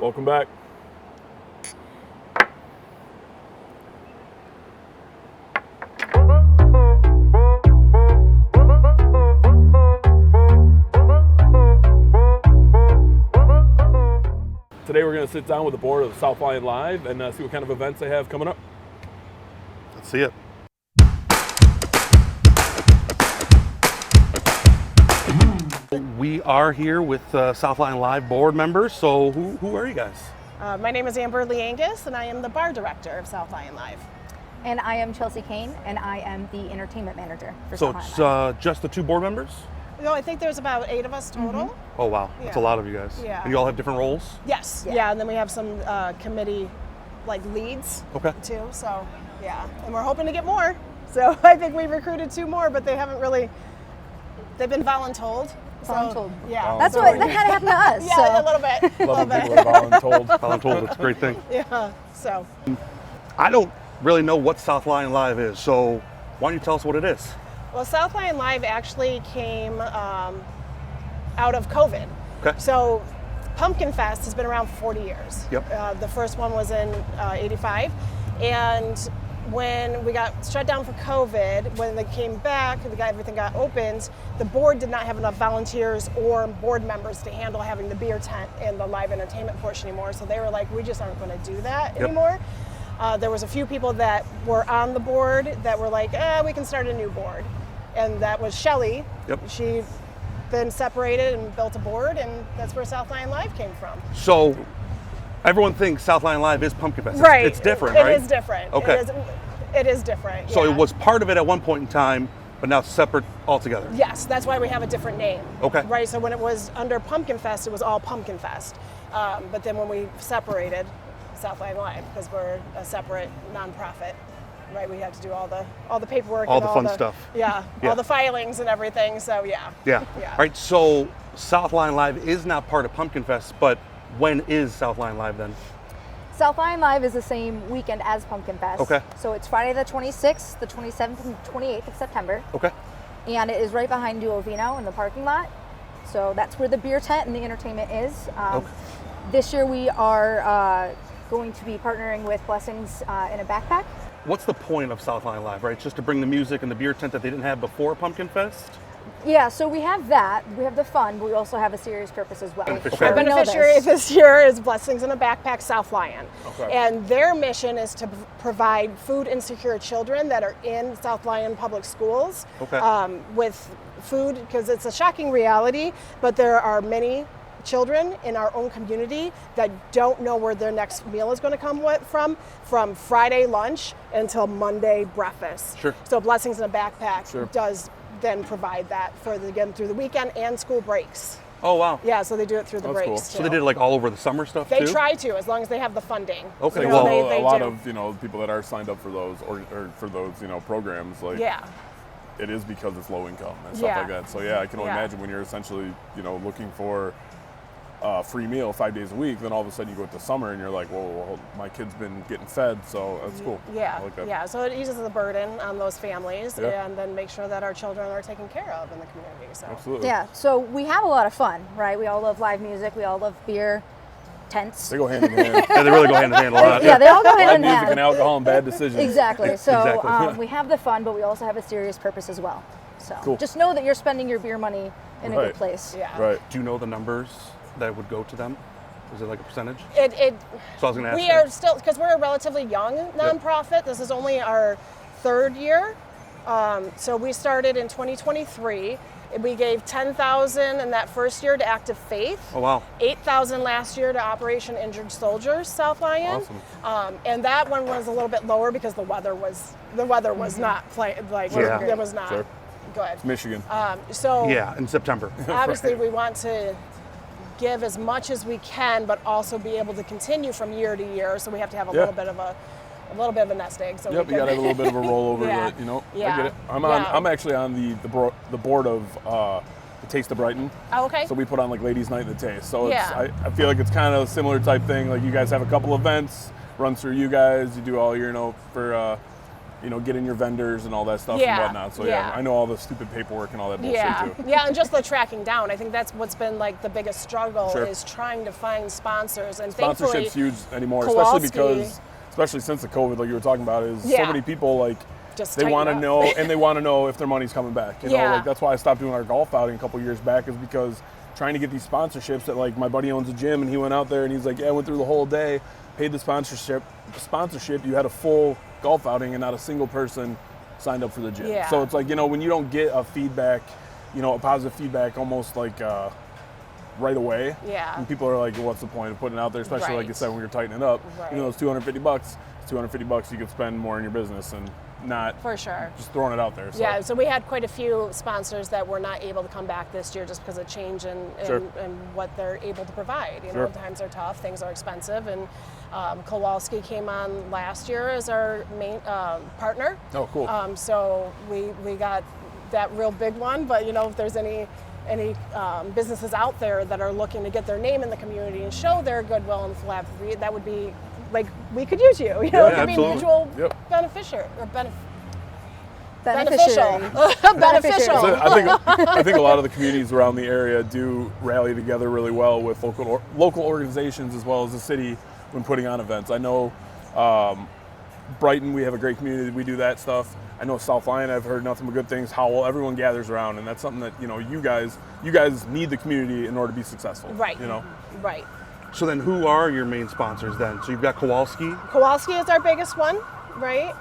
Welcome back. Today we're going to sit down with the board of South Lyon Live and see what kind of events they have coming up. Let's see it. We are here with South Lyon Live board members. So who are you guys? My name is Amber Leangus, and I am the bar director of South Lyon Live. And I am Chelsea Kane, and I am the entertainment manager for So South it's Lyon Live. just the two board members? No, I think there's about 8 of us total. Oh wow, that's a Yeah. lot of you guys. Yeah. And you all have different roles? Yes. Yeah. Yeah, and then we have some committee leads Okay. too. So yeah, and we're hoping to get more. So I think we've recruited 2 more, but they haven't really. They've been voluntold. Voluntold. Yeah. That's what that kind of happened to us. Yeah, so. a little bit. Love when people are voluntold. Voluntold, it's a great thing. Yeah. So. I don't really know what South Lyon Live is, so why don't you tell us what it is? Well, South Lyon Live actually came out of COVID. Okay. So Pumpkinfest has been around for 40 years. Yep. The first one was in 85. And when we got shut down for COVID, when they came back, everything got opened, the board did not have enough volunteers or board members to handle having the beer tent and the live entertainment portion anymore. So they were like, we just aren't going to do that anymore. There was a few people that were on the board that were like, we can start a new board. And that was Shelly. Yep. She then separated and built a board, and that's where South Lyon Live came from. So everyone thinks South Lyon Live is Pumpkinfest. Right. It's different, It right? is different. Okay. It is different. So yeah. it was part of it at one point in time, but now it's separate altogether. Yes, that's why we have a different name. Okay. Right, so when it was under Pumpkinfest, it was all Pumpkinfest. But then when we separated South Lyon Live, because we're a separate nonprofit, right, we had to do all the paperwork. All and the fun stuff. Yeah, Yeah. all the filings and everything, so yeah. Yeah. Yeah. All right, so South Lyon Live is not part of Pumpkinfest, but when is South Lyon Live then? South Lyon Live is the same weekend as Pumpkinfest. Okay. So it's Friday the 26th, the 27th, and 28th of September. Okay. And it is right behind Duo Vino in the parking lot. So that's where the beer tent and the entertainment is. Okay. This year we are going to be partnering with Blessings in a Backpack. What's the point of South Lyon Live, right? It's just to bring the music and the beer tent that they didn't have before Pumpkinfest? Yeah, so we have that. We have the fun, but we also have a serious purpose as well. For The sure. We know beneficiary this. this year is Blessings in a Backpack South Lyon. Okay. And their mission is to provide food insecure children that are in South Lyon public schools Okay. with food, because it's a shocking reality, but there are many children in our own community that don't know where their next meal is going to come from Friday lunch until Monday breakfast. Sure. So Blessings in a Backpack Sure. does then provide that for again through the weekend and school breaks. Oh, wow. Yeah, so they do it through the That's breaks cool. too. So they did it like all over the summer stuff They too? try to, as long as they have the funding. Okay, You I know, well- know they a lot do. of people that are signed up for those or for those programs, like Yeah, it is because it's low income and stuff Yeah. like that. So yeah, I can only Yeah. imagine when you're essentially looking for a free meal 5 days a week, then all of a sudden you go to summer and you're like, well, my kid's been getting fed, so that's cool. yeah, I like that. yeah. So it eases the burden on those families, Yeah. and then make sure that our children are taken care of in the community. So Absolutely. Yeah, so we have a lot of fun, right? We all love live music, we all love beer, tents. They go hand in hand. Yeah, they really go hand in hand a lot. Yeah, they all go hand Live in music and hand. alcohol and bad decisions. Exactly. So Exactly. we have the fun, but we also have a serious purpose as well. So Cool. just know that you're spending your beer money in a Right. good place. yeah, Right. Do you know the numbers that would go to them? Is it like a percentage? It So I was going to ask we you. are still, because we're a relatively young nonprofit. This is only our 3rd year. So we started in 2023. We gave $10,000 in that first year to Active Faith. Oh, wow. $8,000 last year to Operation Injured Soldiers, South Lyon. Awesome. And that one was a little bit lower because the weather was not Yeah. it was not Sure. good. Michigan. So Yeah, in September. obviously we want to give as much as we can, but also be able to continue from year to year. So we have to have a Yeah. little bit of a nest egg. So Yep, we you can, gotta have a little bit of a rollover. Yeah. I Yeah. get it. Yeah. I'm actually on the board of the Taste of Brighton. Oh, okay. So we put on like Ladies Night in the Taste. So it's, Yeah. I feel like it's kind of a similar type thing. Like you guys have a couple events, runs through you guys. You do all your for getting your vendors and all that stuff Yeah, and whatnot. So yeah. I know all the stupid paperwork and all that bullshit Yeah, too. yeah, and just the tracking down. I think that's what's been like the biggest struggle Sure. is trying to find sponsors. And Sponsorship's thankfully, huge anymore, Kowalski- especially since the COVID, like you were talking about, is so Yeah. many people like Just they tighten want to up. know, and they want to know if their money's coming back. You know, Yeah. like that's why I stopped doing our golf outing a couple years back, is because trying to get these sponsorships that, like, my buddy owns a gym and he went out there and he's like, yeah, I went through the whole day, paid the sponsorship, you had a full golf outing and not a single person signed up for the gym. Yeah. So it's like, when you don't get a feedback, a positive feedback almost like right away. Yeah. And people are like, well, what's the point of putting it out there, especially like you Right. said, when you're tightening it up. Right. It's $250. It's $250 you could spend more in your business and not For sure. just throwing it out there. So. Yeah, so we had quite a few sponsors that were not able to come back this year just because of change in Sure. what they're able to provide. Sure. Times are tough, things are expensive, and Kowalski came on last year as our main partner. Oh, cool. So we got that real big one, but if there's any businesses out there that are looking to get their name in the community and show their goodwill and philanthropy, that would be like, we could use you. It could absolutely. be mutual Yep. beneficial. Beneficiary. Beneficial. So I think a lot of the communities around the area do rally together really well with local organizations as well as the city when putting on events. I know Brighton, we have a great community. We do that stuff. I know South Lyon, I've heard nothing but good things. Howell, everyone gathers around, and that's something that you guys need the community in order to be successful. Right. Right. So then who are your main sponsors then? So you've got Kowalski. Kowalski is our biggest one, right?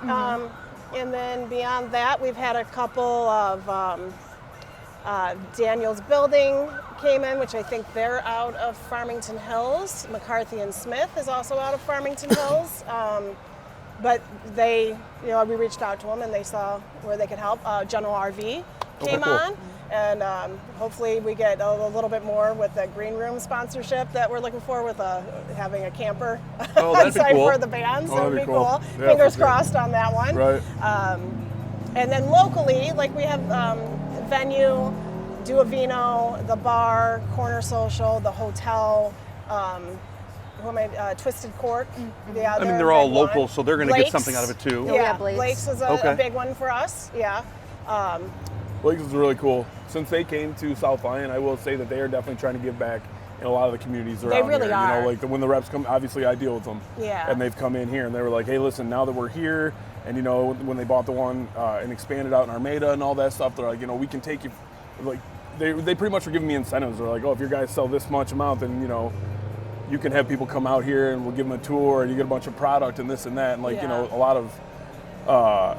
And then beyond that, we've had a couple of Daniel's Building came in, which I think they're out of Farmington Hills. McCarthy and Smith is also out of Farmington Hills. But they, we reached out to them and they saw where they could help. General RV came cool. on. And hopefully we get a little bit more with the green room sponsorship that we're looking for with having a camper Oh, on that'd be site cool. for the bands. Oh, That would that'd be be cool. cool. Yeah, Fingers for sure. crossed on that one. Right. And then locally, like we have Venue, Duovino, the bar, Corner Social, the hotel, Twisted Cork. Yeah, I mean, they're all a big one. local, so they're going to get Blake's. something out of it too. Yeah. Yeah, Blake's. Blake's is Okay. a big one for us. Yeah. Blake's is really cool. Since they came to South Lyon, I will say that they are definitely trying to give back in a lot of the communities around really here. are. When the reps come, obviously I deal with them. Yeah. And they've come in here and they were like, hey, listen, now that we're here, and when they bought the one and expanded out in Armada and all that stuff, they're like, we can take you, like, they pretty much were giving me incentives. They're like, oh, if your guys sell this much amount, then, you can have people come out here and we'll give them a tour and you get a bunch of product and this and that. And Yeah. a lot of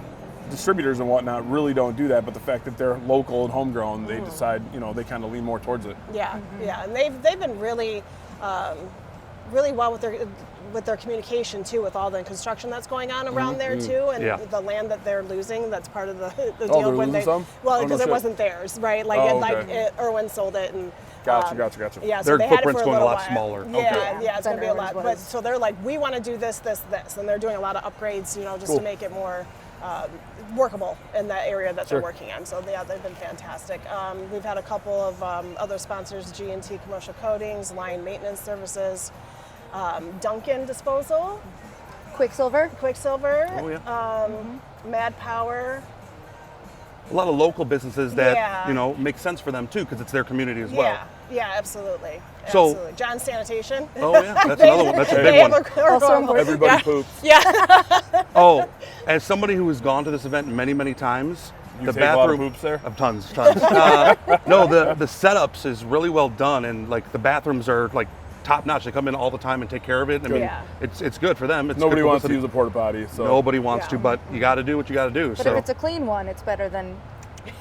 distributors and whatnot really don't do that, but the fact that they're local and homegrown, they decide, they kind of lean more towards it. Yeah, yeah, and they've been really well with their communication too, with all the construction that's going on around there too, and Yeah. the land that they're losing. That's part of the Oh, deal they're when losing some? well, Oh, no because it shit. wasn't theirs, right? Like Oh, okay. Irwin sold it, and Gotcha. yeah, so Their they had it footprint's for going a little lot while. smaller. Yeah, Okay. yeah, it's going to be a lot. Irwin's But was. so they're like, we want to do this, and they're doing a lot of upgrades, just Cool. to make it more workable in that area that Sure. they're working on. So yeah, they've been fantastic. We've had a couple of other sponsors: G&T Commercial Coatings, Lion Maintenance Services, Duncan Disposal, Quicksilver. Quicksilver, Oh, yeah. Mad Power. A lot of local businesses that, Yeah. make sense for them too, because it's their community as well. Yeah, absolutely. So- Absolutely. John Sanitation. Oh, yeah. That's another one. That's a They big have one. Also important. Everybody Yeah. poops. Yeah. Oh, as somebody who has gone to this event many, many times, You the take a bathroom lot of poops there? Tons. No, the setups is really well done, and like the bathrooms are like top notch. They come in all the time and take care of it. I mean, Yeah. it's good for them. It's Nobody good wants to publicity. use a porta potty, so Nobody wants Yeah. to, but you got to do what you got to do. But so if it's a clean one, it's better than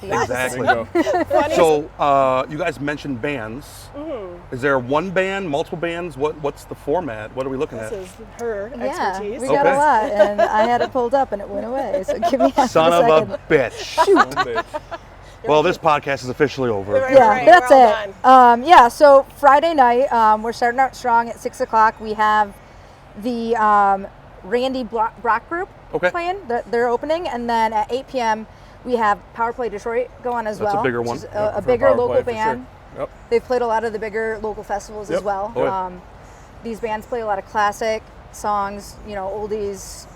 the opposite. exactly. Bingo. Funny. So you guys mentioned bands. Mm-hmm. Is there one band, multiple bands? What's the format? What are we looking This at? is her Yeah, expertise. we got a Okay. lot, and I had it pulled up and it went away. So give me half Son a of second. a bitch. One bitch. Well, this podcast is officially over. Right. Yeah, that's we're all it. done. Yeah, so Friday night, we're starting out strong at 6 o'clock. We have the Randy Brock group Okay. playing. They're opening. And then at 8 p.m., we have Power Play Detroit going as That's a well. bigger which one. is Yeah, a for bigger Power local Play, for band. sure. Yep. They've played a lot of the bigger local festivals as Yep. well. Oh, yeah. These bands play a lot of classic songs, oldies,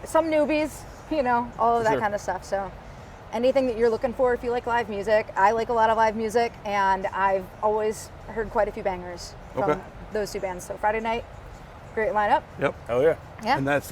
some newbies. you know, all of that Sure. kind of stuff. So anything that you're looking for, if you like live music, I like a lot of live music, and I've always heard quite a few bangers from Okay. those two bands. So Friday night, great lineup. Yep. Hell yeah. Yeah. And that's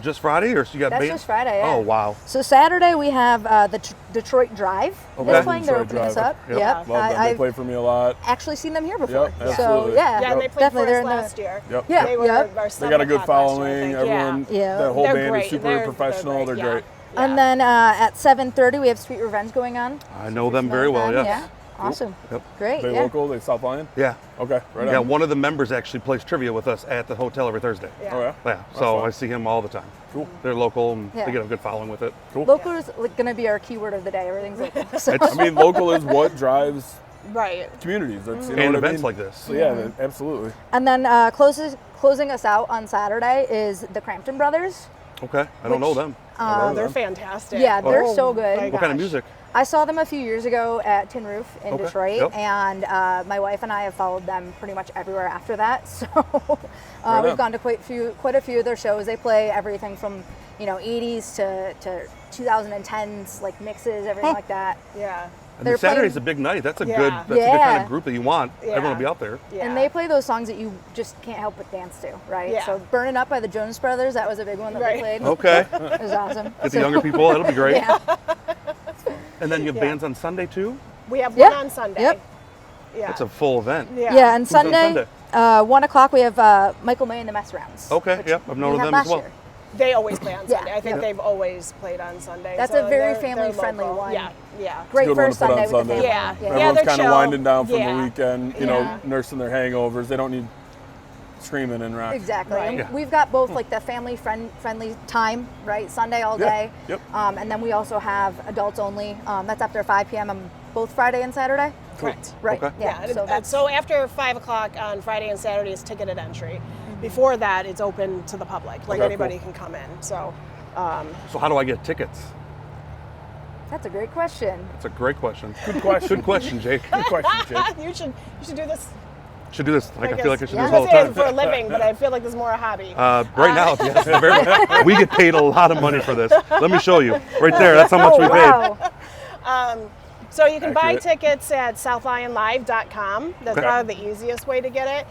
just Friday, or so you got That's bands? just Friday, yeah. Oh wow. So Saturday we have the Detroit Drive. Okay. They're playing. They're Detroit opening us Drive. up. Yep. Yep. Love them. They I've play for me a lot. actually seen them here before. Yep, So absolutely. yeah, Yeah, and they played definitely for they're us in the last year. Yep. Yeah. They were Yep. our They got a good summer club last year, I following. think. Everyone, Yeah. that whole They're band great. is super They're professional. great, They're yeah. great. And then at 7:30 we have Sweet Revenge going on. I know them very well. Yeah. Yes. Awesome. Yep. Great. They yeah. local. They South Lyon. Yeah. Okay, right Yeah. on. One of the members actually plays trivia with us at the hotel every Thursday. Yeah. Oh yeah. Yeah. So fun. I see him all the time. Cool. They're local, and Yeah. they get a good following with it. Cool. Local is going to be our keyword of the day. Everything's local. So. I mean, local is what drives Right. communities. That's, you know And what I events mean? like this. So yeah, absolutely. And then closing us out on Saturday is the Crampton Brothers. Okay. I don't know them. Oh, they're fantastic. Yeah, they're Oh, so good. my What kind of gosh. music? I saw them a few years ago at Tin Roof in Okay, Detroit, yep. and my wife and I have followed them pretty much everywhere after that. So Right we've on. gone to quite a few of their shows. They play everything from 80s to 2010s, like mixes, everything like that. Yeah. And They're Saturday's playing- a big night. That's a Yeah. good. That's a good Yeah. kind of group that you want. Everyone will Yeah. be out there. Yeah. And they play those songs that you just can't help but dance to, right? Yeah. So "Burnin' Up" by the Jonas Brothers, that was a big one that Right. they played. Okay. It was awesome. Get the younger people. That'll be great. Yeah. And then you have Yeah. bands on Sunday too. We have Yeah. one on Sunday. Yep. Yeah. That's a full event. yeah. Yeah, and Who's on Sunday, Sunday? 1 o'clock, we have Michael May and the Messarounds. Okay, which yep, I've known we of had them as last well. year. They always play on Yeah. Sunday. I think Yeah. they've always played on Sunday. That's so a very they're family-friendly local. one. Yeah. Yeah. Great Good one first to put on Sunday with the Sunday. family. Yeah. Yeah, Everyone's they're kind of chill. winding down from Yeah. the weekend, you Yeah. know, nursing their hangovers. They don't need screaming and rock. Exactly. Right. And Yeah. we've got both like the friendly time, right? Sunday all Yeah. day. Yep. And then we also have adults only. That's after 5 p.m. on both Friday and Saturday. Correct. Right. Okay. Yeah. Yeah. So that's So after 5 o'clock on Friday and Saturday is ticketed entry. Before that, it's open to the public. Like Okay, anybody cool. can come in. So. So how do I get tickets? that's a great question. That's a great question. Good question. Good question, Jake. Good question, Jake. you should do this. Should do this. Like I feel like I should do I this all was the gonna say time. it for a living, but I feel like this is more a hobby. Right now, yes, very, we get paid a lot of money for this. Let me show you. Right there, that's how much we paid. Wow. So you can buy Accurate. tickets at southlyonlive.com. That's Okay. probably the easiest way to get it.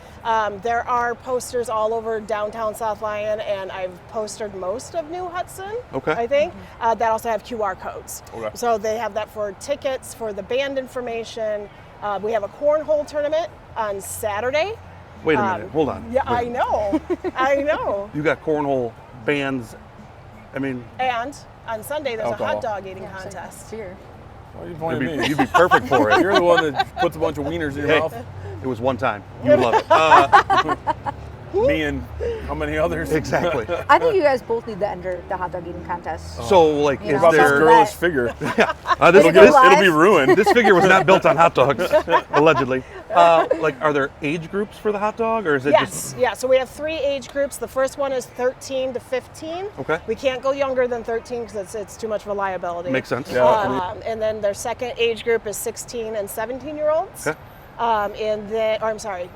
There are posters all over downtown South Lyon, and I've posted most of New Hudson, Okay. I think, that also have QR codes. Okay. So they have that for tickets, for the band information. We have a Cornhole Tournament on Saturday. Wait a minute. Hold on. Yeah, I Wait. know. I know. You got cornhole bands. I mean, And on Sunday, there's Alcohol. a hot dog eating Yeah, so contest. it's here. Why are you pointing you'd at be, me? you'd be perfect for it. You're the one that puts a bunch of wieners in your Hey, mouth. it was one time. You love it. Me and how many others? Exactly. I think you guys both need to enter the hot dog eating contest. So, like, You is know, About this Just there? girlish that- figure. This, It'll go this, live. It'll be ruined. this figure was not built on hot dogs, allegedly. Like, are there age groups for the hot dog, or is it Yes, just? yeah. So we have 3 age groups. The first one is 13 to 15. Okay. We can't go younger than 13 because it's too much of a liability. Makes sense. Yeah. And then their second age group is 16 and 17-year-olds. Okay. And then, or I'm sorry,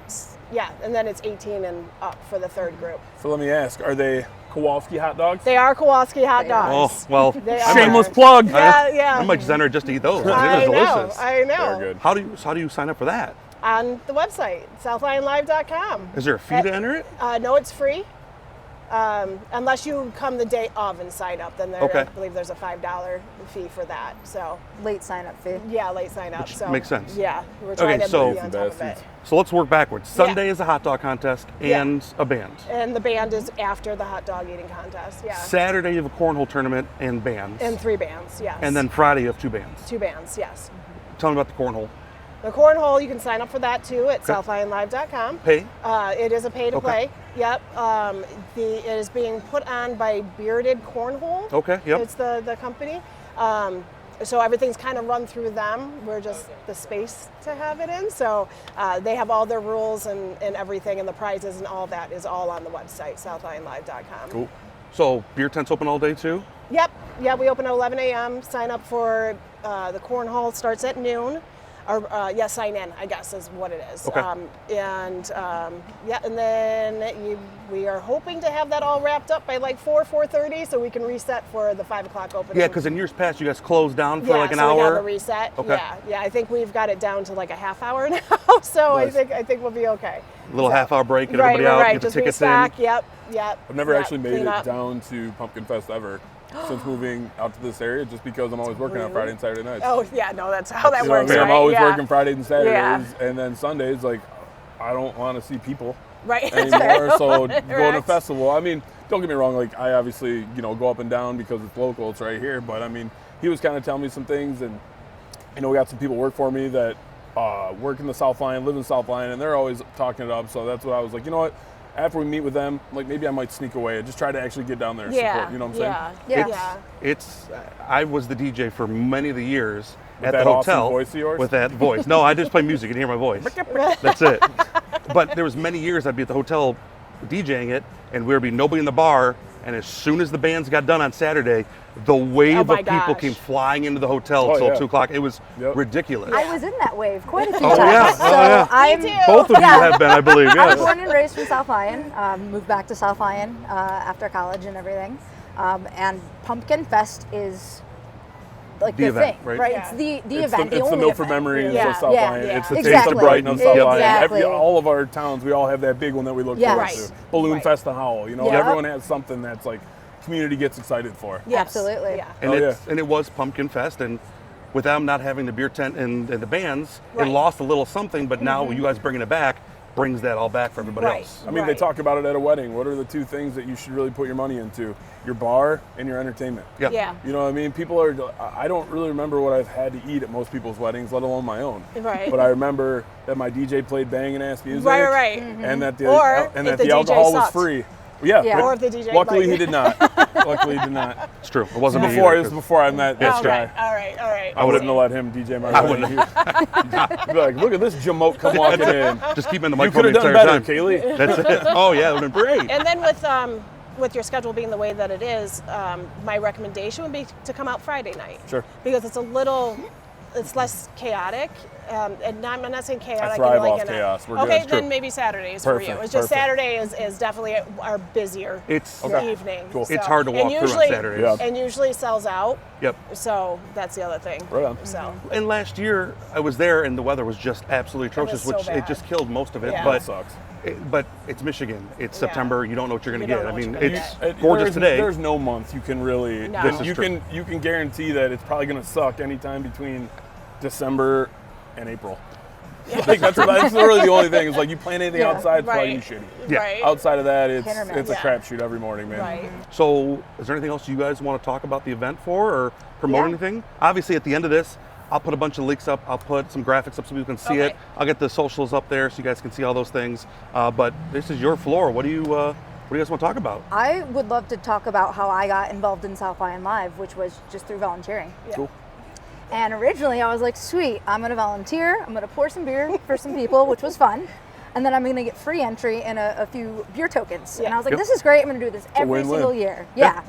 yeah, and then it's 18 and up for the third group. So let me ask, are they Kowalski hot dogs? They are Kowalski hot They are. Oh dogs. well. They are. Shameless plug. Yeah, yeah. I might just enter just to eat those. I They're know, delicious. I know. Very good. How do you sign up for that? On the website, southlyonlive.com. Is there a fee to enter it? No, it's free. Unless you come the day of and sign up, then Okay. I believe there's a $5 fee for that. So Late sign up fee. yeah, late sign up. Which so makes sense. Yeah, we're trying Okay, to so- be on top of it. Bastards. So let's work backwards. Sunday is a hot dog contest Yeah. and a band. And the band is after the hot dog eating contest. Yeah. Saturday you have a cornhole tournament and bands. And 3 bands, yes. And then Friday you have 2 bands. 2 bands, yes. Tell me about the cornhole. The cornhole, you can sign up for that too at southlyonlive.com. Pay? It is a pay to Okay. play. Yep. It is being put on by Bearded Cornhole. Okay, yep. It's the company. So everything's kind of run through them. We're just the space to have it in. So they have all their rules and everything, and the prizes and all that is all on the website, southlyonlive.com. Cool. So beer tent's open all day too? Yep. Yeah, we open at 11 a.m. Sign up for the cornhole starts at noon. Or sign in, I guess, is what it is. Okay. And then we are hoping to have that all wrapped up by like 4:30, so we can reset for the 5 o'clock opening. Yeah, because in years past, you guys closed down for like an so we have hour. a reset. Okay. Yeah. I think we've got it down to like a half hour now, so Nice. I think we'll be okay. A little So- half-hour break, get right, everybody out, right. get the Just tickets restock. in. Yep. I've never Yeah, actually made clean it up. down to Pumpkinfest ever since moving out to this area, just because I'm always working on Friday and Saturday nights. Oh yeah, no, that's how that You know what I works. mean? Right? I'm always yeah. working Fridays and Saturdays, Yeah. and then Sundays, like, I don't want to see people Right. anymore. So going to Correct. festival, I mean, don't get me wrong, like, I obviously, go up and down because it's local, it's right here. But I mean, he was kind of telling me some things, and we got some people work for me that work in the South Lyon, live in South Lyon, and they're always talking it up. So that's what I was like, you know what? After we meet with them, like, maybe I might sneak away and just try to actually get down there and support. You know what I'm saying? Yeah. I was the DJ for many of the years at that the awesome hotel voice of yours? with that voice. No, I just play music and hear my voice. That's it. But there was many years I'd be at the hotel DJing it, and there'd be nobody in the bar. And as soon as the bands got done on Saturday, the wave Oh of my people gosh. came flying into the hotel Oh, till yeah. 2 o'clock. It was Yep. ridiculous. I was in that wave quite a few Oh, times. yeah. So Oh, yeah. I'm Me too. Both of you Yeah. have been, I believe. I was Yes. born and raised from South Lyon, moved back to South Lyon after college and everything. And Pumpkinfest is like The the, event, thing, right? It's the It's event, the, the it's the only Milford event. Memories Yeah. of South Yeah. Lyon. Yeah. It's the taste Exactly. of Brighton of South Lyon. Exactly. All of our towns, we all have that big one that we look Yes. forward Right. to. Balloon Right. Fest and Howl. Yep. Everyone has something that's like community gets excited for. Yes. Absolutely. Yeah. And, Oh, and it was Pumpkinfest, and with them not having the beer tent and the bands, Right. it lost a little something, but now you guys bringing it back brings that all back for everybody Right. else. I mean, they talk about it at a wedding. What are the two things that you should really put your money into? Your bar and your entertainment. Yeah. Yeah. You know what I mean? People are, I don't really remember what I've had to eat at most people's weddings, let alone my own. Right. But I remember that my DJ played banging ass music. Right. And that the, Or and if that the the alcohol DJ was sucked. free. Yeah. Yeah. but Or if the DJ luckily like- he did not. Luckily he did not. It's true. It wasn't me Before, either, this was before I met this All guy. right. All right. I wouldn't have let him DJ my I wedding. He'd be like, look at this jamoke come walking in. Just keep in the You microphone could the have done entire better, time. Kaylee. That's it. Oh yeah, it would have been great. And then with your schedule being the way that it is, my recommendation would be to come out Friday night. Sure. Because it's less chaotic. And I'm not saying chaotic. I thrive like off in a- chaos. We're okay, good. then True. maybe Saturdays for you. Perfect, It's just perfect. Saturday is definitely our busier It's evening. Cool. It's hard to walk through on Saturdays. Yeah. And usually sells out. Yep. So that's the other thing. Right on. So And last year I was there and the weather was just absolutely atrocious, so which it bad. just killed most of it. Yeah. But That sucks. but it's Michigan. It's Yeah. September. You don't know what you're going to You get. don't I know mean, what you're it's gonna gorgeous today. There's no month you can really. No. This is you true. can guarantee that it's probably going to suck anytime between December and April. Like that's really the only thing. Is like you plan anything Yeah. outside, it's right. probably shitty. Yeah. Right. Outside of that, it's Hit or miss. it's a Yeah. crapshoot every morning, man. Right. So, is there anything else you guys want to talk about the event for or promote Yeah. anything? Obviously, at the end of this, I'll put a bunch of links up. I'll put some graphics up so people can see it. Okay. I'll get the socials up there so you guys can see all those things. But this is your floor. What do you guys want to talk about? I would love to talk about how I got involved in South Lyon Live, which was just through volunteering. Cool. And originally I was like, sweet, I'm gonna volunteer, I'm gonna pour some beer for some people, which was fun. And then I'm gonna get free entry and a few beer tokens. And Yeah. I was like, Yep. this is great, I'm gonna do this a every win-win. single year. Yeah,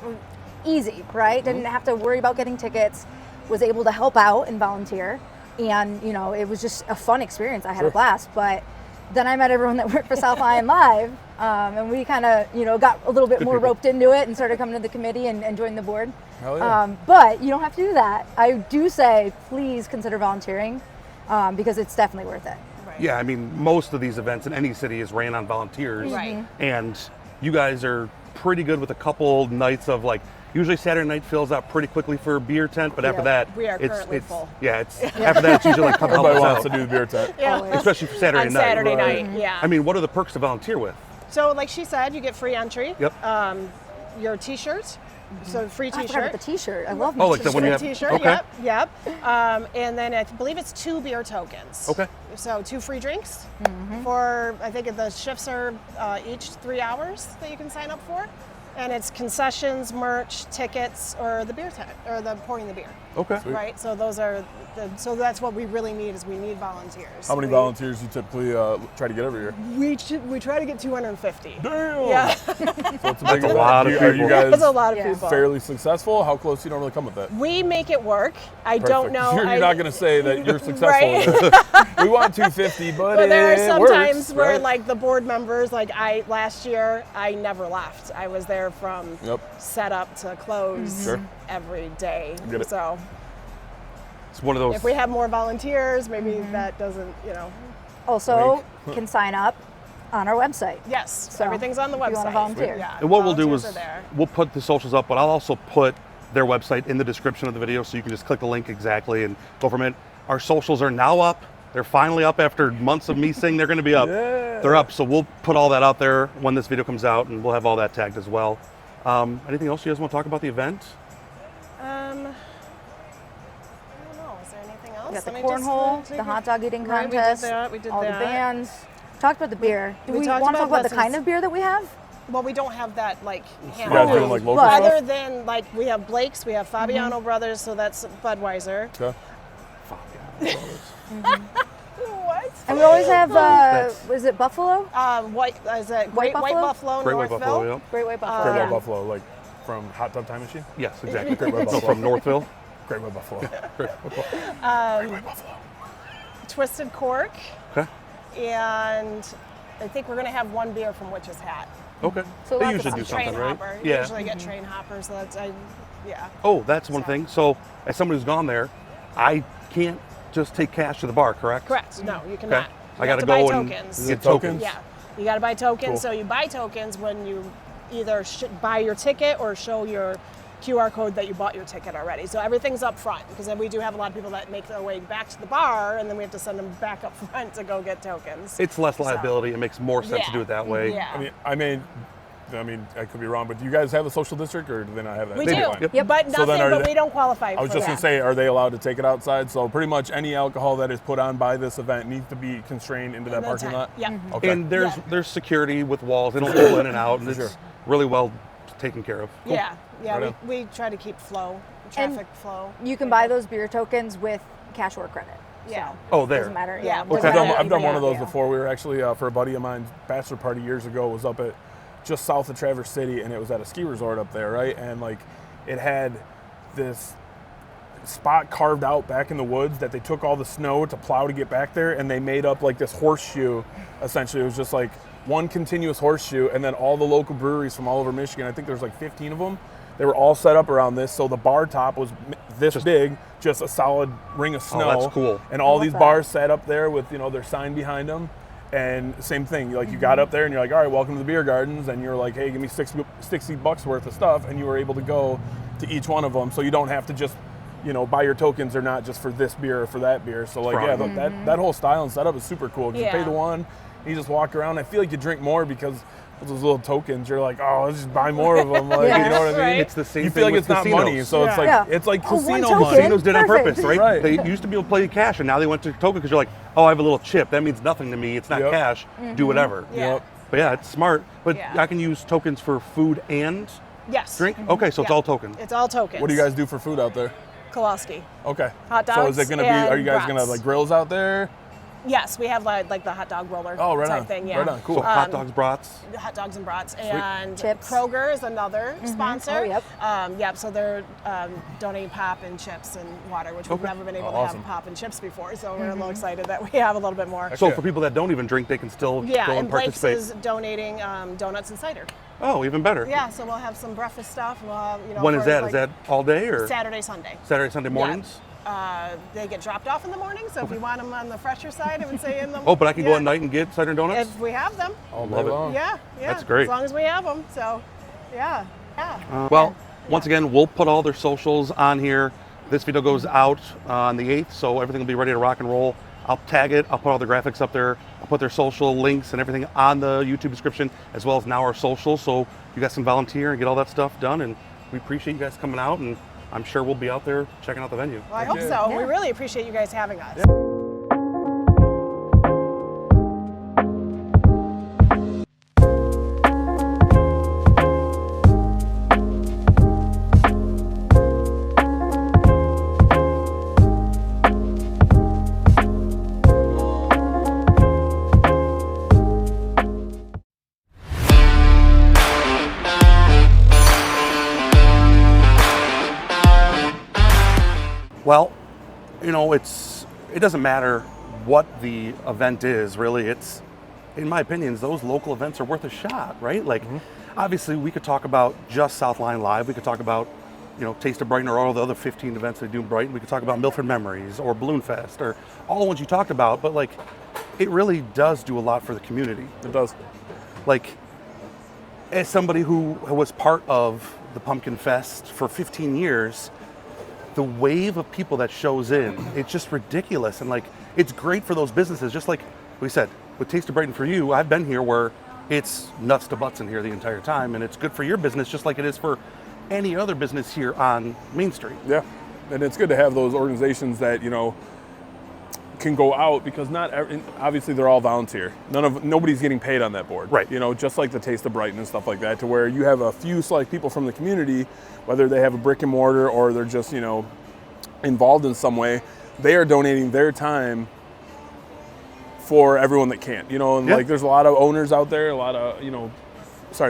easy, right? Didn't have to worry about getting tickets, was able to help out and volunteer. And it was just a fun experience, I had a blast. But then I met everyone that worked for South Lyon Live, and we kind of, got a little bit more people. roped into it and started coming to the committee and joined the board. Hell yeah. But you don't have to do that. I do say, please consider volunteering because it's definitely worth it. Yeah, I mean, most of these events in any city is ran on volunteers. Right. And you guys are pretty good with a couple nights of usually Saturday night fills out pretty quickly for a beer tent, but after Yeah. that, We are it's currently full. Yeah, after that, it's usually come help Everybody us wants out. to do the beer tent. Yeah. Always. Especially for Saturday On night. Saturday Right. night, yeah. I mean, what are the perks to volunteer with? So like she said, you get free entry. Yep. Your t-shirt. So free I forgot t-shirt. about the t-shirt. I love my Oh, like the one you t-shirt. have. T-shirt, Okay. yep. And then I believe it's 2 beer tokens. Okay. So 2 free drinks for, I think the shifts are each 3 hours that you can sign up for. And it's concessions, merch, tickets, or the beer tent, or the pouring the beer. Okay. Right, so those are So that's what we really need is we need volunteers. How many volunteers you typically try to get every year? We try to get 250. Damn. Yeah, So it's a big That's a event. lot of Are you people. guys that's a lot of Yeah. people. fairly successful? How close do you normally come with that? We make it work. I don't Perfect. know. You're not going to say that you're successful. Right? With it. We want 250, but But there are it some works, times where, right? like the board members, like last year, I never left. I was there from setup to close Sure. every day. Get it. So It's one of those. if we have more volunteers, maybe that doesn't, Also, can sign up on our website. Yes, So, everything's on the if you website. wanna volunteer. Yeah, And what we'll do volunteers is are there. we'll put the socials up, but I'll also put their website in the description of the video so you can just click the link exactly and go from it. Our socials are now up. They're finally up after months of me saying they're going to be up. Yeah. They're up, so we'll put all that out there when this video comes out, and we'll have all that tagged as well. Anything else you guys want to talk about the event? I don't know. Is there anything else? We got the Let me just cornhole, take the a- hot dog eating Right, contest, we did all that. the bands. Talked about the beer. Do we we talked want to about talk about the lessons. kind of beer that we have? Well, we don't have that like You guys doing like local But- stuff? Other than like we have Blake's, we have Fabiano Brothers, so that's Budweiser. Okay. What? And we always have, That's- is it Buffalo? White is that Great White Buffalo? Buffalo, Great White Northville. Buffalo, yeah. Great White Buffalo. Great yeah. White Buffalo, like from Hot Tub Time Machine? Yes, exactly. Great White No, Buffalo. from Northville. Great White Buffalo. Great White Buffalo. Twisted Cork, Okay. and I think we're gonna have one beer from Witch's Hat. Okay. So They lots of usually do Train something, right? hopper. Yeah. Usually get train hoppers. So that's yeah. Oh, that's one thing. So, as somebody who's gone there, I can't just take cash to the bar, correct? Correct. No, you Okay. cannot. I You got to have buy go and tokens. get tokens? tokens. Yeah, you got to buy tokens. Cool. So you buy tokens when you either buy your ticket or show your QR code that you bought your ticket already. So everything's up front because then we do have a lot of people that make their way back to the bar and then we have to send them back up front to go get tokens. It's less liability. It makes more sense to Yeah. do it that way. Yeah. I mean, I could be wrong, but do you guys have a social district, or do they not have that? We They do, do. Fine. Yep. Yep. but So nothing. then are But they- we don't qualify. I was for just that. going to say, are they allowed to take it outside? So pretty much any alcohol that is put on by this event needs to be constrained into that In the parking tent. lot? Yeah. Okay. And there's Yeah. there's security with walls. They don't go in and out, and it's Sure. really well taken care of. Cool. Yeah, yeah. Right We try to keep traffic flow. You can buy those beer tokens with cash or credit. Yeah. So, Oh, there. doesn't matter. Yeah, Yeah. we'll doesn't do that. matter I've done either one of those way. before. We were actually, for a buddy of mine's bachelor party years ago, was up at just south of Traverse City, and it was at a ski resort up there, right? And like it had this spot carved out back in the woods that they took all the snow to plow to get back there, and they made up like this horseshoe. Essentially, it was just like one continuous horseshoe, and then all the local breweries from all over Michigan, I think there's like 15 of them, they were all set up around this. So the bar top was this big, just a solid ring of snow. Oh, that's cool. And all love these that. bars sat up there with, their sign behind them. And same thing, like you got up there and you're like, all right, welcome to the beer gardens. And you're like, hey, give me $60 worth of stuff. And you were able to go to each one of them. So you don't have to just, buy your tokens or not just for this beer or for that beer. So like, yeah, Right. that whole style and setup is super cool. 'Cause You pay Yeah. the one, you just walk around. I feel like you drink more because with those little tokens, you're like, oh, let's just buy more of them. Like, Yeah. you know what I mean? Right. It's the same You thing feel like with it's not casinos. money. So it's Yeah. like, Yeah. it's like Oh, one casino token. money. Casinos did it on Perfect. purpose, right? Right. They used to be able to play cash, and now they went to token because you're like, oh, I have a little chip. That means nothing to me. It's not Yep. cash. Do whatever. Yeah. Yep. But yeah, it's smart. But Yeah. I can use tokens for food and Yes. drink. Okay, so it's Yeah. all token. It's all tokens. What do you guys do for food out there? Kowalski. Okay. Hot So is dogs it going to be, are you guys and going to have brats. like grills out there? Yes, we have like the hot dog roller Oh, right type on. thing. Yeah. Right on. Cool. So hot dogs, brats. Hot dogs and brats and Chips. Kroger is another sponsor. Oh, yep. Yep. So they're donating pop and chips and water, which we've Okay. never been able Oh, to awesome. have pop and chips before. So we're a little excited that we have a little bit more. So yeah. for people that don't even drink, they can still Yeah, go and and Blake's participate. is donating donuts and cider. Oh, even better. Yeah, so we'll have some breakfast stuff. We'll have, When is for, that? like, Is that all day or Saturday, Sunday? Saturday, Sunday mornings? They get dropped off in the morning, so if you want them on the fresher side, I would say in the Oh, but I can go yeah. at night and get cider and donuts? If we have them. All Love day it. long. Yeah, yeah. That's great. As long as we have them, so yeah. Well, once again, we'll put all their socials on here. This video goes out on the 8th, so everything will be ready to rock and roll. I'll tag it. I'll put all the graphics up there. I'll put their social links and everything on the YouTube description, as well as now our socials. So you guys can volunteer and get all that stuff done. And we appreciate you guys coming out. And I'm sure we'll be out there checking out the venue. Well, I hope you. so. Yeah. We really appreciate you guys having us. Well, you know, it doesn't matter what the event is, really. It's, in my opinion, those local events are worth a shot, right? Like, obviously, we could talk about just South Lyon Live. We could talk about, you know, Taste of Brighton or all the other 15 events they do in Brighton. We could talk about Milford Memories or Balloon Fest or all the ones you talked about. But, like, it really does do a lot for the community. It does. Like, as somebody who was part of the Pumpkinfest for 15 years, the wave of people that shows in, it's just ridiculous. And like, it's great for those businesses. Just like we said, with Taste of Brighton for you, I've been here where it's nuts to butts in here the entire time. And it's good for your business, just like it is for any other business here on Main Street. Yeah. And it's good to have those organizations that, you know, can go out, because obviously they're all volunteer. Nobody's getting paid on that board. Right. You know, just like the Taste of Brighton and stuff like that, to where you have a few select people from the community, whether they have a brick and mortar or they're just, you know, involved in some way, they are donating their time for everyone that can't, you know, and like there's a lot of owners out there,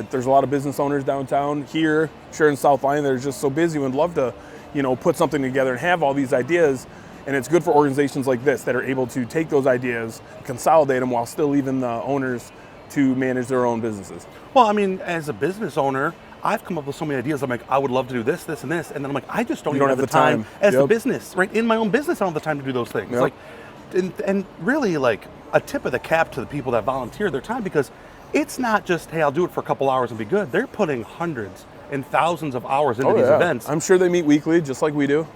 there's a lot of business owners downtown here, sure, in South Lyon, they're just so busy and would love to, you know, put something together and have all these ideas. And it's good for organizations like this that are able to take those ideas, consolidate them while still leaving the owners to manage their own businesses. Well, I mean, as a business owner, I've come up with so many ideas. I'm like, I would love to do this, this, and this. And then I'm like, I just don't even have the time as a business, right? In my own business, I don't have the time to do those things. Like, and really, like, a tip of the cap to the people that volunteer their time, because it's not just, hey, I'll do it for a couple hours and be good. They're putting hundreds and thousands of hours into these events. I'm sure they meet weekly, just like we do.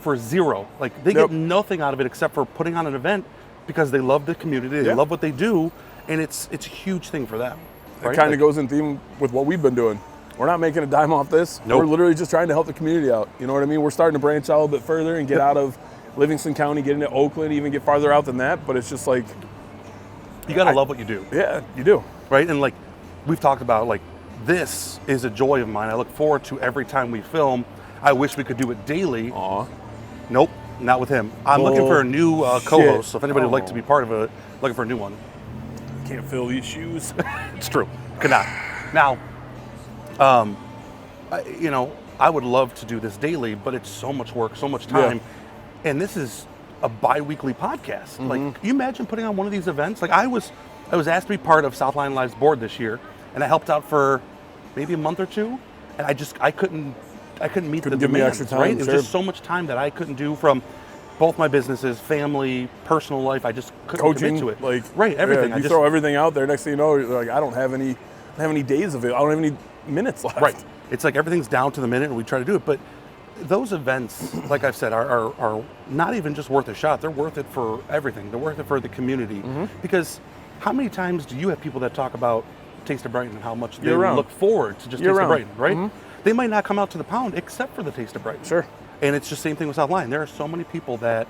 For zero. Like, they get nothing out of it except for putting on an event because they love the community, they love what they do, and it's a huge thing for them. Right? It kind of goes in theme with what we've been doing. We're not making a dime off this. Nope. We're literally just trying to help the community out. You know what I mean? We're starting to branch out a bit further and get out of Livingston County, get into Oakland, even get farther out than that. But it's just like, you gotta love what you do. Yeah, you do. Right? And like, we've talked about, like, this is a joy of mine. I look forward to every time we film. I wish we could do it daily. Aw. Nope, not with him. I'm looking for a new co-host, so if anybody would like to be part of it, looking for a new one. Can't fill these shoes. It's true. Could not. Now, you know, I would love to do this daily, but it's so much work, so much time. Yeah. And this is a bi-weekly podcast. Mm-hmm. Like, can you imagine putting on one of these events? Like, I was asked to be part of South Lyon Live's board this year, and I helped out for maybe a month or two, and I couldn't meet the demands, extra time, right? It was just so much time that I couldn't do from both my businesses, family, personal life. I just couldn't commit to it. Like, right, everything. Yeah, you throw everything out there. Next thing you know, you're like, I don't have any days of it. I don't have any minutes left. Right. It's like everything's down to the minute, and we try to do it. But those events, like I've said, are not even just worth a shot. They're worth it for everything. They're worth it for the community. Mm-hmm. Because how many times do you have people that talk about Taste of Brighton and how much they look forward to just Taste of Brighton, right? Mm-hmm. They might not come out to the pound except for the Taste of Brighton. Sure. And it's just the same thing with South Lyon. There are so many people that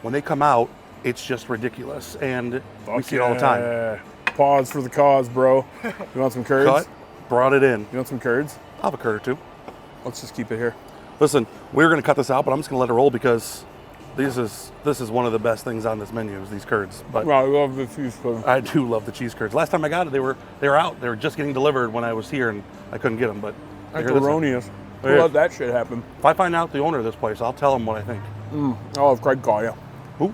when they come out, it's just ridiculous. And we see it all the time. Pause for the cause, bro. You want some curds? Cut, brought it in. You want some curds? I'll have a curd or two. Let's just keep it here. Listen, we're going to cut this out, but I'm just going to let it roll because this is one of the best things on this menu is these curds. But well, I love the cheese curds. I do love the cheese curds. Last time I got it, they were out. They were just getting delivered when I was here, and I couldn't get them. But that's erroneous. We'll let that shit happen. If I find out the owner of this place, I'll tell him what I think. I'll have Craig call you. Who?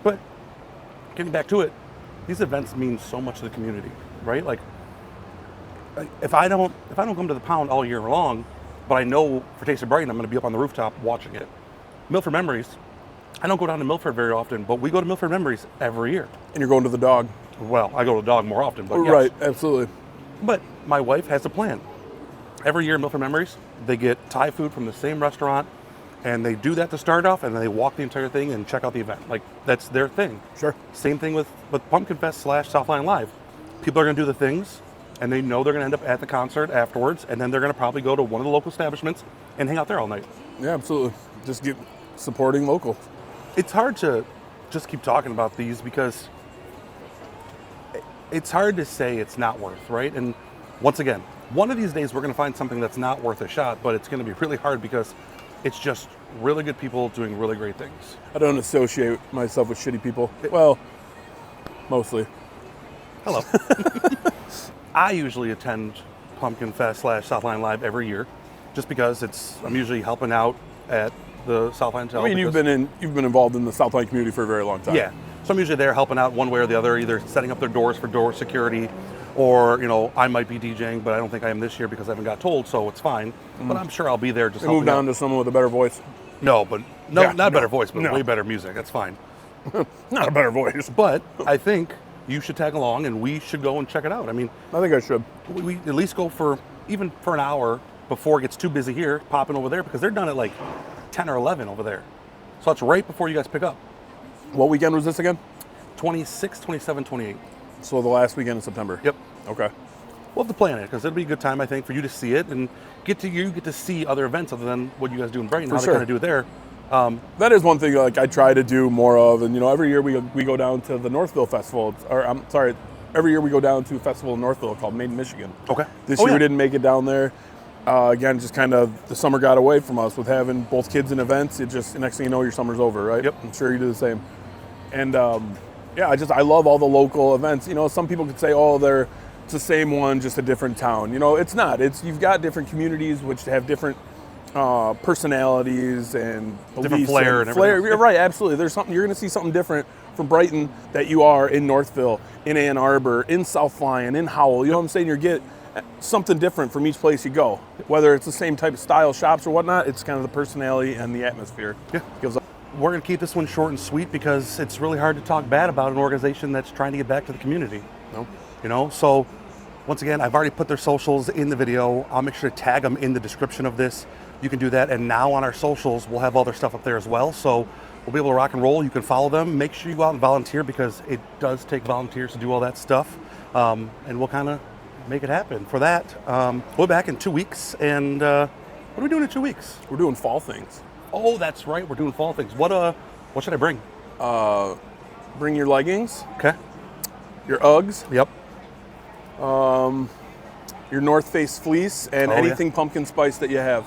But getting back to it, these events mean so much to the community, right? Like, if I don't come to the pound all year long, but I know for Taste of Brighton I'm going to be up on the rooftop watching it. Milford Memories, I don't go down to Milford very often, but we go to Milford Memories every year. And you're going to the dog. Well, I go to the dog more often, but yes. Right, absolutely. But my wife has a plan. Every year in Milford Memories, they get Thai food from the same restaurant, and they do that to start off, and then they walk the entire thing and check out the event. Like, that's their thing. Sure. Same thing with Pumpkinfest / South Lyon Live. People are going to do the things, and they know they're going to end up at the concert afterwards, and then they're going to probably go to one of the local establishments and hang out there all night. Yeah, absolutely. Just get supporting local. It's hard to just keep talking about these because it's hard to say it's not worth, right? And once again, one of these days we're going to find something that's not worth a shot, but it's going to be really hard because it's just really good people doing really great things. I don't associate myself with shitty people. Well, mostly. Hello. I usually attend Pumpkinfest / South Lyon Live every year, just because I'm usually helping out at the South Lyon Hotel. I mean, you've been involved in the South Lyon community for a very long time. Yeah, so I'm usually there helping out one way or the other, either setting up their doors for door security, or I might be DJing, but I don't think I am this year because I haven't got told, so it's fine. But I'm sure I'll be there just They helping moved on out. to someone with a better voice. Not a better voice, but way better music. That's fine. Not a better voice. But I think you should tag along, and we should go and check it out. I mean, I think I should. we at least go for an hour before it gets too busy here, popping over there, because they're done at like 10 or 11 over there. So it's right before you guys pick up. What weekend was this again? 26, 27, 28. So the last weekend in September. Yep. Okay. We'll have to plan it, because it'll be a good time, I think, for you to see it and get to see other events other than what you guys do in Brighton, how they sure. kind of do it there. That is one thing like I try to do more of, and every year we go down to the Northville Festival, every year we go down to a festival in Northville called May the Messarounds. Okay. This year we didn't make it down there. Again, just kind of the summer got away from us with having both kids in events. It just, next thing you know, your summer's over, right? Yep. I'm sure you do the same. And I love all the local events. Some people could say, it's the same one, just a different town. It's not. You've got different communities which have different personalities and Different flair and everything. You're right, absolutely. There's something, you're going to see something different from Brighton that you are in Northville, in Ann Arbor, in South Lyon, in Howell. You know what I'm saying? You get something different from each place you go. Whether it's the same type of style shops or whatnot, it's kind of the personality and the atmosphere. Yeah. We're going to keep this one short and sweet because it's really hard to talk bad about an organization that's trying to get back to the community. No. So once again, I've already put their socials in the video. I'll make sure to tag them in the description of this. You can do that. And now on our socials, we'll have all their stuff up there as well. So we'll be able to rock and roll. You can follow them. Make sure you go out and volunteer because it does take volunteers to do all that stuff. And we'll kind of make it happen. For that, we'll be back in 2 weeks. And what are we doing in 2 weeks? We're doing fall things. Oh, that's right. We're doing fall things. What should I bring? Bring your leggings, Okay. your Uggs, Yep. your North Face fleece, and Oh, anything pumpkin spice that you have.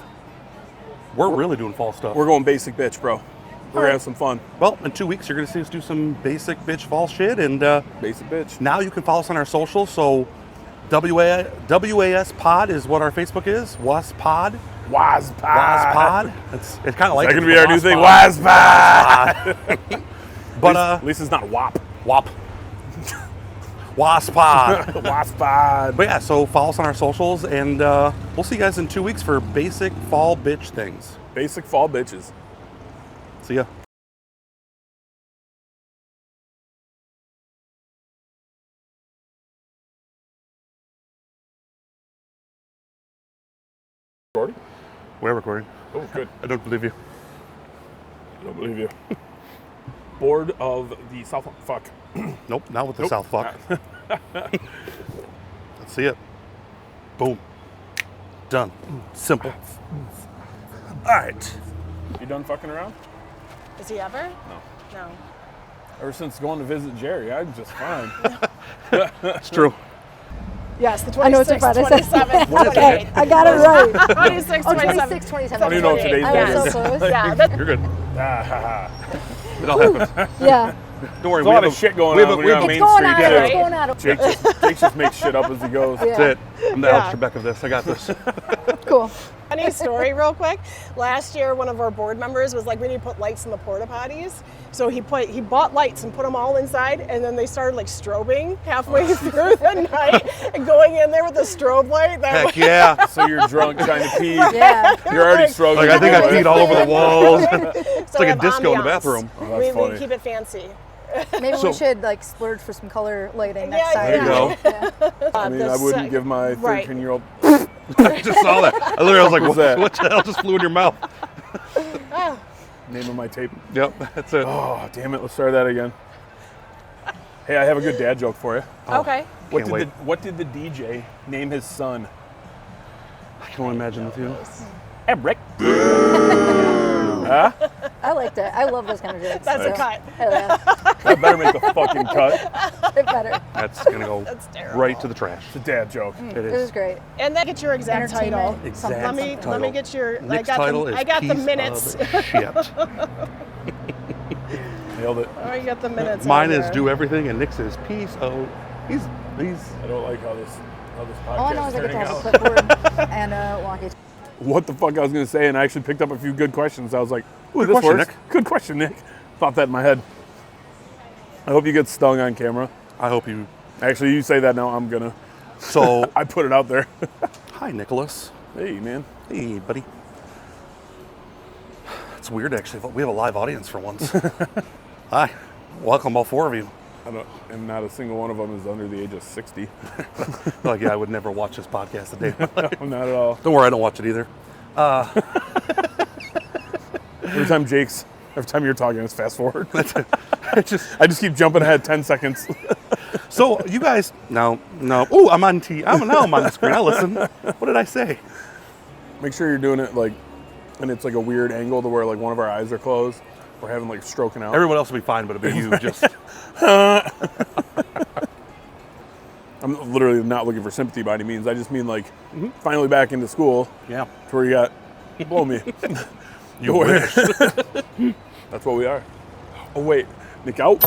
We're really doing fall stuff. We're going basic bitch, bro. We're gonna have some fun. Well, in 2 weeks, you're going to see us do some basic bitch fall shit. And Basic bitch. now you can follow us on our socials. So WAS Pod is what our Facebook is. Was Pod. Waz Pod. It's kind of like That it. could be our new Was thing. Pod. Waz Pod. But At least it's not WAP. WAP. Was Pod. Waz Pod. But yeah, so follow us on our socials, and we'll see you guys in 2 weeks for basic fall bitch things. Basic fall bitches. See ya. Recording? We're recording. Oh, good. I don't believe you. I don't believe you. Board of the South. Fuck. Nope, not with the Nope. South fuck. Let's see it. Boom. Done. Simple. All right. You done fucking around? Is he ever? No. No. Ever since going to visit Jerry, I'm just fine. It's true. Yes, the 26th, I know it's a Friday. 27th, Okay, 28th. I got it right. 26, Oh, 27. 26, 27. I don't even know what today's I date was is. so close. Yeah, that's You're good. Ah, ha, ha. It all happens. Yeah. Don't worry. There's a lot of shit going on when you're on It's Main going Street, on. too. It's going on. Jake just makes shit up as he goes. Yeah. That's it. I'm the Yeah. Alex Trebek of this. I got this. Cool. Funny story real quick. Last year, one of our board members was like, we need to put lights in the porta potties. So he bought lights and put them all inside, and then they started like strobing halfway through the night and going in there with a strobe light. That Heck yeah. So you're drunk trying to pee. Yeah. You're already struggling. Like, I think I peed all over the walls. It's like a disco in the bathroom. Oh, that's we funny. keep it fancy. Maybe So- we should like splurge for some color lighting next Yeah, time. There you go. Yeah. I mean, I wouldn't give my 13-year-old. I just saw that. I literally was like, was that? what the hell just flew in your mouth? Name of my tape. Yep, that's it. Oh, damn it. Let's start that again. Hey, I have a good dad joke for you. Okay. Can't wait. What did the DJ name his son? I can only imagine with you. Eric. Huh? I liked it. I love those kind of jokes. That's a cut. Hell yeah. That better make the fucking cut. It better. That's going to go That's terrible. right to the trash. It's a dad joke. It It was is. great. And then get your exact title. Entertainment. Exact Let me get your. Nick's title is I got the Piece minutes. of shit. Nailed it. I got the minutes. Mine on is there. do everything, and Nick's is peace. Oh, he's. I don't like how this All I know is I get to have a clipboard and a walkie. What the fuck I was going to say, and I actually picked up a few good questions. I was like, ooh, Good this question, works. Nick. Good question, Nick. Thought that in my head. I hope you get stung on camera. I hope you. Actually, you say that now, I'm going to. So, I put it out there. hi, Nicholas. Hey, man. Hey, buddy. It's weird, actually. We have a live audience for once. Hi. Welcome, all four of you. And not a single one of them is under the age of 60. Like, yeah, I would never watch this podcast a day. No, not at all. Don't worry, I don't watch it either. Every time you're talking, it's fast forward. I just. I just keep jumping ahead 10 seconds. So, you guys. No. Ooh, I'm on now I'm on the screen. I listen. What did I say? Make sure you're doing it like, and it's like a weird angle to where like one of our eyes are closed. We're having like stroking out. Everyone else will be fine, but it'll be you just. I'm literally not looking for sympathy by any means. I just mean like finally back into school. Yeah. To where you got blow me. You wish. That's what we are. Oh wait, Nick out.